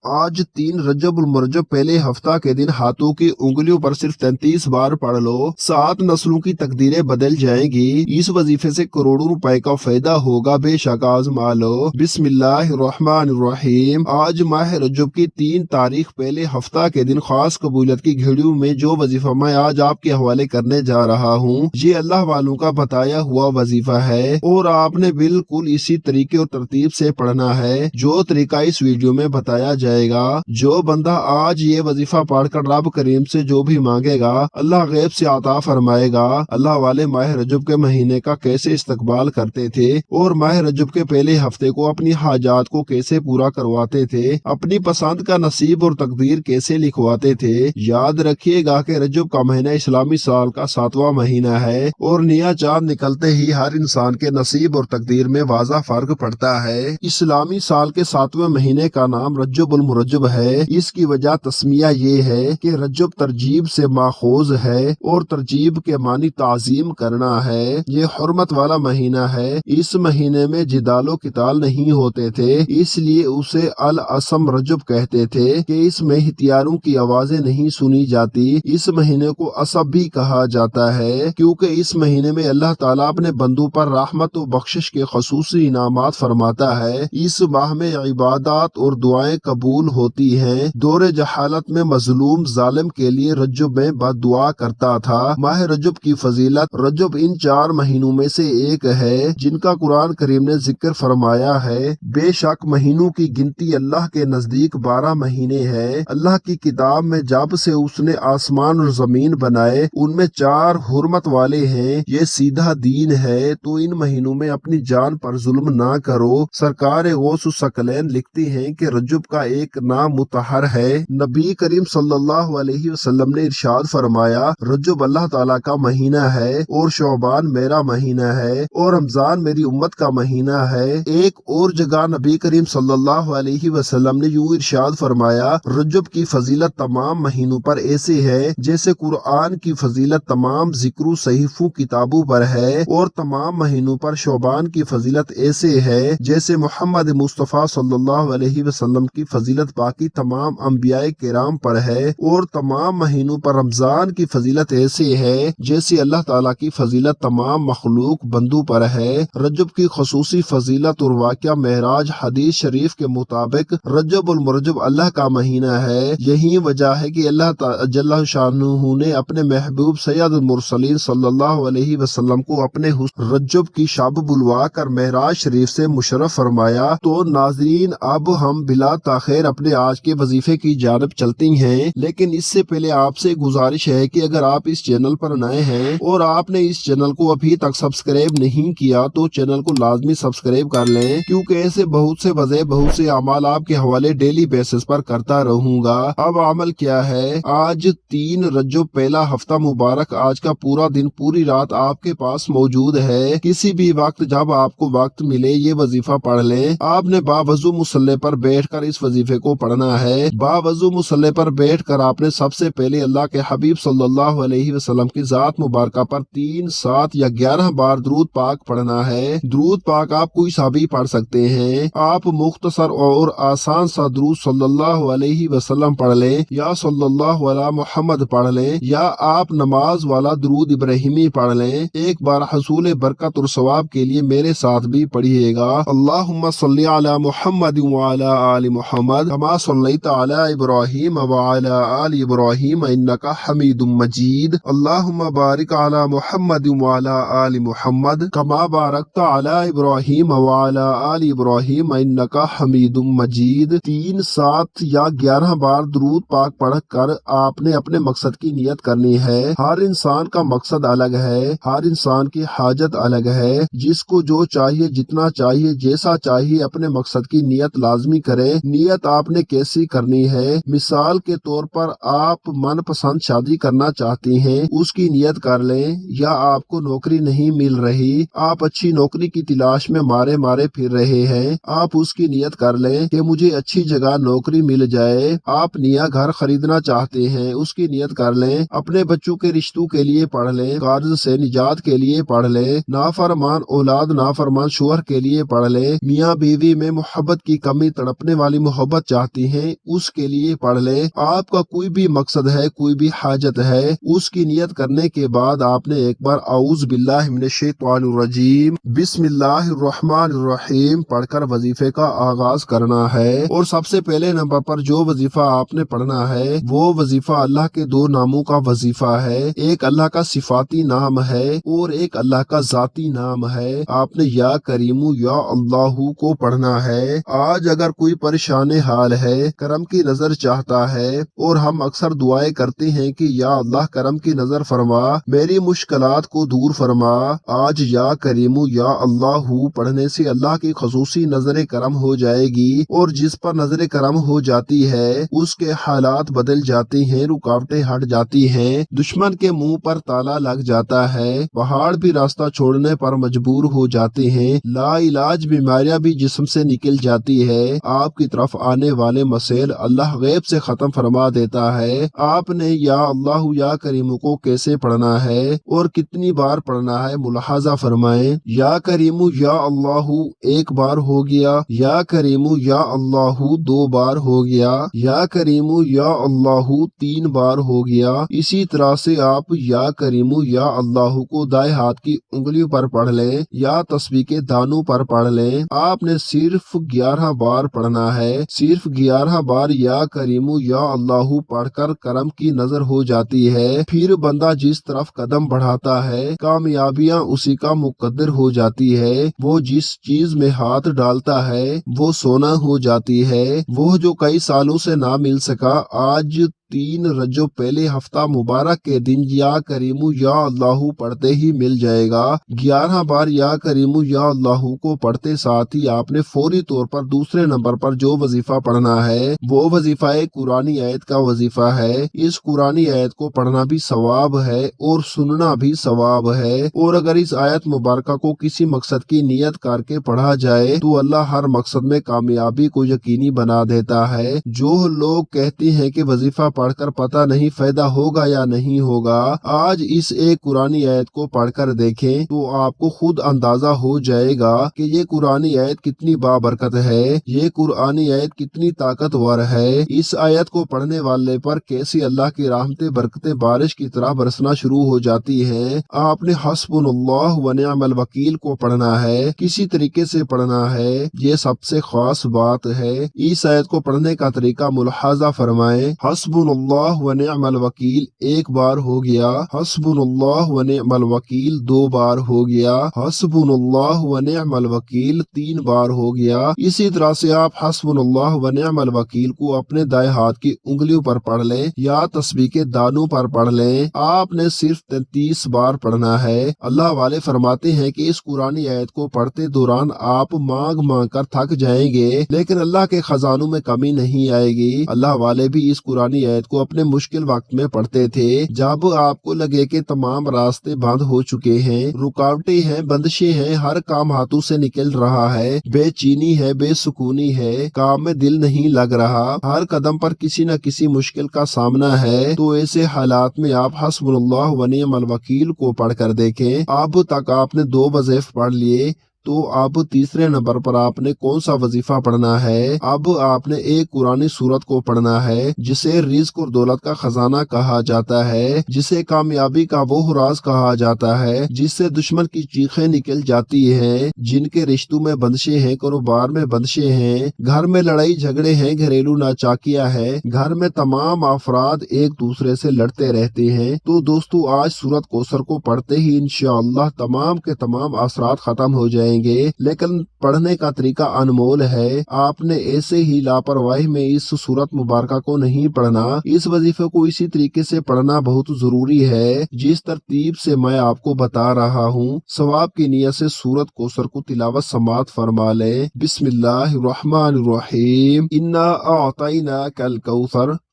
آج 3 رجب المرجب پہلے ہفتہ کے دن ہاتھوں کی انگلیوں پر صرف 33 بار پڑھ لو، 7 نسلوں کی تقدیریں بدل جائیں گی۔ اس وظیفے سے کروڑوں روپے کا فائدہ ہوگا، بے شک آزما لو۔ بسم اللہ الرحمن الرحیم۔ آج ماہ رجب کی 3 تاریخ پہلے ہفتہ کے دن خاص قبولیت کی گھڑیوں میں جو وظیفہ میں آج آپ کے حوالے کرنے جا رہا ہوں، یہ اللہ والوں کا بتایا ہوا وظیفہ ہے اور آپ نے بالکل اسی طریقے اور ترتیب سے پڑھنا ہے جو طریقہ اس ویڈیو میں بتایا جائے گا۔ جو بندہ آج یہ وظیفہ پڑھ کر رب کریم سے جو بھی مانگے گا، اللہ غیب سے عطا فرمائے گا۔ اللہ والے ماہ رجب کے مہینے کا کیسے استقبال کرتے تھے اور ماہ رجب کے پہلے ہفتے کو اپنی حاجات کو کیسے پورا کرواتے تھے، اپنی پسند کا نصیب اور تقدیر کیسے لکھواتے تھے۔ یاد رکھیے گا کہ رجب کا مہینہ اسلامی سال کا 7واں مہینہ ہے اور نیا چاند نکلتے ہی ہر انسان کے نصیب اور تقدیر میں واضح فرق پڑتا ہے۔ اسلامی سال کے 7ویں مہینے کا نام رجب المرجب ہے۔ اس کی وجہ تسمیہ یہ ہے کہ رجب ترجیب سے ماخوذ ہے اور ترجیب کے معنی تعظیم کرنا ہے۔ یہ حرمت والا مہینہ ہے۔ اس مہینے میں جدال و قتال نہیں ہوتے تھے، اس لیے اسے الاسم رجب کہتے تھے کہ اس میں ہتھیاروں کی آوازیں نہیں سنی جاتی۔ اس مہینے کو اسب بھی کہا جاتا ہے کیونکہ اس مہینے میں اللہ تعالیٰ اپنے بندوں پر رحمت و بخشش کے خصوصی انعامات فرماتا ہے۔ اس ماہ میں عبادات اور دعائیں قبول ہوتی ہیں۔ دور جہالت میں مظلوم ظالم کے لیے رجب میں بد دعا کرتا تھا۔ ماہ رجب کی فضیلت: رجب ان 4 مہینوں میں سے ایک ہے جن کا قرآن کریم نے ذکر فرمایا ہے۔ بے شک مہینوں کی گنتی اللہ کے نزدیک 12 مہینے ہے۔ اللہ کی کتاب میں جب سے اس نے آسمان اور زمین بنائے ان میں 4 حرمت والے ہیں۔ یہ سیدھا دین ہے، تو ان مہینوں میں اپنی جان پر ظلم نہ کرو۔ سرکار غوث الثقلین لکھتی ہیں کہ رجب کا ایک نام مطہر ہے۔ نبی کریم صلی اللہ علیہ وسلم نے ارشاد فرمایا، رجب اللہ تعالیٰ کا مہینہ ہے اور شعبان میرا مہینہ ہے اور رمضان میری امت کا مہینہ ہے۔ ایک اور جگہ نبی کریم صلی اللہ علیہ وسلم نے یوں ارشاد فرمایا، رجب کی فضیلت تمام مہینوں پر ایسے ہے جیسے قرآن کی فضیلت تمام ذکر و صحیفوں کتابوں پر ہے، اور تمام مہینوں پر شعبان کی فضیلت ایسے ہے جیسے محمد مصطفیٰ صلی اللہ علیہ وسلم کی فضیلت باقی تمام انبیاء کرام پر ہے، اور تمام مہینوں پر رمضان کی فضیلت ایسے ہے جیسے اللہ تعالیٰ کی فضیلت تمام مخلوق بندوں پر ہے۔ رجب کی خصوصی فضیلت اور واقعہ معراج: حدیث شریف کے مطابق رجب المرجب اللہ کا مہینہ ہے۔ یہی وجہ ہے کہ اللہ جل شانہ نے اپنے محبوب سید المرسلین صلی اللہ علیہ وسلم کو اپنے رجب کی شب بلوا کر معراج شریف سے مشرف فرمایا۔ تو ناظرین، اب ہم بلا تاخیر اپنے آج کے وظیفے کی جانب چلتی ہیں، لیکن اس سے پہلے آپ سے گزارش ہے کہ اگر آپ اس چینل پر نئے ہیں اور آپ نے اس چینل کو ابھی تک سبسکرائب نہیں کیا تو چینل کو لازمی سبسکرائب کر لیں، کیونکہ ایسے بہت سے اعمال آپ کے حوالے ڈیلی بیسس پر کرتا رہوں گا۔ اب عمل کیا ہے؟ آج 3 رجب پہلا ہفتہ مبارک، آج کا پورا دن پوری رات آپ کے پاس موجود ہے۔ کسی بھی وقت جب آپ کو وقت ملے یہ وظیفہ پڑھ لیں۔ آپ نے باوضو مصلی پر بیٹھ کر اس وظیفے کو پڑھنا ہے۔ باوضو مصلی پر بیٹھ کر آپ نے سب سے پہلے اللہ کے حبیب صلی اللہ علیہ وسلم کی ذات مبارکہ پر 3، 7 یا 11 بار درود پاک پڑھنا ہے۔ درود پاک آپ کوئی سا بھی پڑھ سکتے ہیں۔ آپ مختصر اور آسان سا درود صلی اللہ علیہ وسلم پڑھ لیں، یا صلی اللہ علی محمد پڑھ لیں، یا آپ نماز والا درود ابراہیمی پڑھ لیں۔ ایک بار حصول برکت اور ثواب کے لیے میرے ساتھ بھی پڑھیے گا۔ اللہم صلی علی محمد وعلی آل محمد کما صلیت علی ابراہیم وعلی آل ابراہیم انک حمید مجید۔ اللہم بارک علی محمد وعلی آل محمد کما بارکت علی ابراہیم وعلی آل ابراہیم انک حمید مجید۔ 3، 7 یا 11 بار درود پاک پڑھ کر آپ نے اپنے مقصد کی نیت کرنی ہے۔ ہر انسان کا مقصد الگ ہے، ہر انسان کی حاجت الگ ہے۔ جس کو جو چاہیے، جتنا چاہیے، جیسا چاہیے، اپنے مقصد کی نیت لازمی کرے۔ نیت آپ نے کیسی کرنی ہے؟ مثال کے طور پر آپ من پسند شادی کرنا چاہتی ہیں، اس کی نیت کر لیں۔ یا آپ کو نوکری نہیں مل رہی، آپ اچھی نوکری کی تلاش میں مارے پھر رہے ہیں، آپ اس کی نیت کر لیں کہ مجھے اچھی جگہ نوکری مل جائے۔ آپ نیا گھر خریدنا چاہتے ہیں، اس کی نیت کر لیں۔ اپنے بچوں کے رشتوں کے لیے پڑھ لیں، قرض سے نجات کے لیے پڑھ لیں، نافرمان اولاد نافرمان شوہر کے لیے پڑھ لیں، میاں بیوی میں محبت کی کمی تڑپنے والی محبت صحبت چاہتی ہیں اس کے لیے پڑھ لیں۔ آپ کا کوئی بھی مقصد ہے، کوئی بھی حاجت ہے، اس کی نیت کرنے کے بعد آپ نے ایک بار اعوذ باللہ من الشیطان الرجیم بسم اللہ الرحمن الرحیم پڑھ کر وظیفے کا آغاز کرنا ہے۔ اور سب سے پہلے نمبر پر جو وظیفہ آپ نے پڑھنا ہے وہ وظیفہ اللہ کے دو ناموں کا وظیفہ ہے۔ ایک اللہ کا صفاتی نام ہے اور ایک اللہ کا ذاتی نام ہے۔ آپ نے یا کریم یا اللہ کو پڑھنا ہے۔ آج اگر کوئی پریشان حال ہے، کرم کی نظر چاہتا ہے، اور ہم اکثر دعائیں کرتے ہیں کہ یا اللہ کرم کی نظر فرما، میری مشکلات کو دور فرما، آج یا کریم یا اللہ پڑھنے سے اللہ کی خصوصی نظر کرم ہو جائے گی، اور جس پر نظر کرم ہو جاتی ہے اس کے حالات بدل جاتے ہیں، رکاوٹیں ہٹ جاتی ہیں، دشمن کے منہ پر تالا لگ جاتا ہے، پہاڑ بھی راستہ چھوڑنے پر مجبور ہو جاتے ہیں، لا علاج بیماریاں بھی جسم سے نکل جاتی ہے، آپ کی طرف آنے والے مسائل اللہ غیب سے ختم فرما دیتا ہے۔ آپ نے یا اللہ یا کریم کو کیسے پڑھنا ہے اور کتنی بار پڑھنا ہے ملاحظہ فرمائیں۔ یا کریم یا اللہ ایک بار ہو گیا، یا کریم یا اللہ دو بار ہو گیا، یا کریم یا اللہ تین بار ہو گیا۔ اسی طرح سے آپ یا کریم یا اللہ کو دائیں ہاتھ کی انگلیوں پر پڑھ لیں یا تسبیح کے دانوں پر پڑھ لیں۔ آپ نے صرف 11 بار پڑھنا ہے، صرف 11 بار یا کریم یا اللہ پڑھ کر کرم کی نظر ہو جاتی ہے۔ پھر بندہ جس طرف قدم بڑھاتا ہے کامیابیاں اسی کا مقدر ہو جاتی ہے، وہ جس چیز میں ہاتھ ڈالتا ہے وہ سونا ہو جاتی ہے، وہ جو کئی سالوں سے نہ مل سکا آج 3 رجب پہلے ہفتہ مبارک کے دن یا کریم یا اللہ پڑھتے ہی مل جائے گا۔ 11 بار یا کریم یا اللہ کو پڑھتے ساتھ ہی آپ نے فوری طور پر دوسرے نمبر پر جو وظیفہ پڑھنا ہے وہ وظیفہ قرآنی آیت کا وظیفہ ہے۔ اس قرآنی آیت کو پڑھنا بھی ثواب ہے اور سننا بھی ثواب ہے، اور اگر اس آیت مبارکہ کو کسی مقصد کی نیت کر کے پڑھا جائے تو اللہ ہر مقصد میں کامیابی کو یقینی بنا دیتا ہے۔ جو لوگ کہتے ہیں کہ وظیفہ پڑھ کر پتہ نہیں فائدہ ہوگا یا نہیں ہوگا، آج اس ایک قرآنی آیت کو پڑھ کر دیکھیں تو آپ کو خود اندازہ ہو جائے گا کہ یہ قرآنی آیت کتنی بابرکت ہے، یہ قرآنی آیت کتنی طاقتور ہے۔ اس آیت کو پڑھنے والے پر کیسی اللہ کی رحمتیں برکتیں بارش کی طرح برسنا شروع ہو جاتی ہیں۔ آپ نے حسبنا اللہ و نعم الوکیل کو پڑھنا ہے، کسی طریقے سے پڑھنا ہے، یہ سب سے خاص بات ہے۔ اس آیت کو پڑھنے کا طریقہ ملاحظہ فرمائیں۔ حسبنا اللہ و نعم الوکیل ایک بار ہو گیا، حسبنا اللہ و نعم الوکیل 2 بار ہو گیا، حسبنا اللہ و نعم الوکیل 3 بار ہو گیا۔ اسی طرح سے آپ حسبنا اللہ و نعم الوکیل کو اپنے دائیں ہاتھ کی انگلیوں پر پڑھ لیں یا تسبیح کے دانوں پر پڑھ لیں۔ آپ نے صرف 33 بار پڑھنا ہے۔ اللہ والے فرماتے ہیں کہ اس قرآنی آیت کو پڑھتے دوران آپ مانگ مانگ کر تھک جائیں گے لیکن اللہ کے خزانوں میں کمی نہیں آئے گی۔ اللہ والے بھی اس قرآنی آیت کو اپنے مشکل وقت میں پڑھتے تھے جب آپ کو لگے کہ تمام راستے بند ہو چکے ہیں، رکاوٹیں ہیں، بندشیں ہیں، ہر کام ہاتھوں سے نکل رہا ہے، بے چینی ہے، بے سکونی ہے، کام میں دل نہیں لگ رہا، ہر قدم پر کسی نہ کسی مشکل کا سامنا ہے، تو ایسے حالات میں آپ حسبنا اللہ و نعم الوکیل کو پڑھ کر دیکھیں۔ اب تک آپ نے 2 وظائف پڑھ لیے، تو اب تیسرے نمبر پر آپ نے کون سا وظیفہ پڑھنا ہے؟ اب آپ نے ایک قرآنی سورت کو پڑھنا ہے جسے رزق اور دولت کا خزانہ کہا جاتا ہے، جسے کامیابی کا وہ راز کہا جاتا ہے، جس سے دشمن کی چیخیں نکل جاتی ہیں، جن کے رشتوں میں بندشیں ہیں، کاروبار میں بندشیں ہیں، گھر میں لڑائی جھگڑے ہیں، گھریلو ناچاکیاں ہے، گھر میں تمام افراد ایک دوسرے سے لڑتے رہتے ہیں۔ تو دوستو آج سورت کوثر کو پڑھتے ہی انشاءاللہ تمام کے تمام اثرات ختم ہو جائیں گے، لیکن پڑھنے کا طریقہ انمول ہے۔ آپ نے ایسے ہی لاپرواہی میں اس سورت مبارکہ کو نہیں پڑھنا، اس وظیفے کو اسی طریقے سے پڑھنا بہت ضروری ہے جس ترتیب سے میں آپ کو بتا رہا ہوں۔ ثواب کی نیت سے سورت کوثر کو تلاوت سماعت فرما لیں۔ بسم اللہ الرحمن الرحیم، انا اعطیناک الکوثر